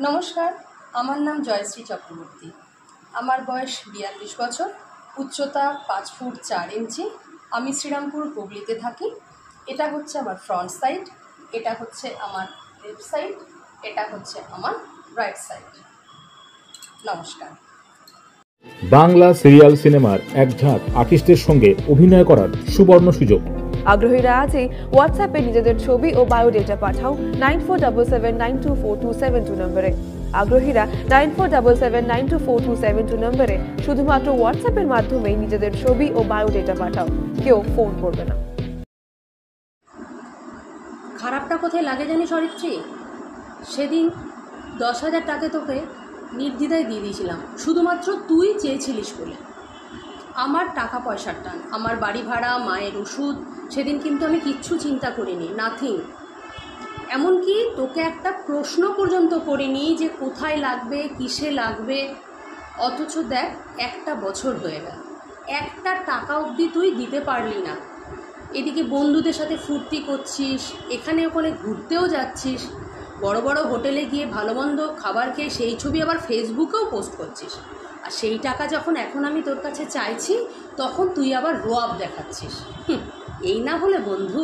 নমস্কার, আমার নাম জয়শ্রী চক্রবর্তী। আমার বয়স 42 বছর, উচ্চতা 5 ফুট 4 ইঞ্চি। আমি শ্রীরামপুর হুগলিতে থাকি। এটা হচ্ছে আমার ফ্রন্ট সাইড, এটা হচ্ছে আমার লেফট সাইড, এটা হচ্ছে আমার রাইট সাইড। নমস্কার। বাংলা সিরিয়াল সিনেমার এক ঝাঁক আর্টিস্টের সঙ্গে অভিনয় করার সুবর্ণ সুযোগ। আগ্রহীরা আজই হোয়াটসঅ্যাপে নিজেদের ছবি ও বায়োডেটা পাঠাও 9477924272 নম্বরে। আগ্রহীরা 9477924272 নম্বরে শুধুমাত্র হোয়াটসঅ্যাপের মাধ্যমেই নিজেদের ছবি ও বায়োডেটা পাঠাও, কেউ ফোন করবে না। খারাপটা কোথায় লাগে জানিস অরিত্রী? সেদিন 10,000 টাকা তোকে নির্দ্বিধায় দিয়ে দিয়েছিলাম, শুধুমাত্র তুই চেয়েছিলিস বলে। আমার টাকা পয়সার টান, আমার বাড়ি ভাড়া, মায়ের ওষুধ, সেদিন কিন্তু আমি কিচ্ছু চিন্তা করিনি, নাথিং। এমনকি তোকে একটা প্রশ্ন পর্যন্ত করিনি যে কোথায় লাগবে, কিসে লাগবে। অথচ দেখ, একটা বছর হয়ে গেল, একটা টাকা অবধি তুই দিতে পারলি না। এদিকে বন্ধুদের সাথে ফুর্তি করছিস, এখানে ওখানে ঘুরতেও যাচ্ছিস, বড় বড় হোটেলে গিয়ে ভালো মন্দ খাবার খেয়ে সেই ছবি আবার ফেসবুকেও পোস্ট করছিস। আর সেই টাকা যখন এখন আমি তোর কাছে চাইছি, তখন তুই আবার রোয়াব দেখাচ্ছিস। এই না হলে বন্ধু।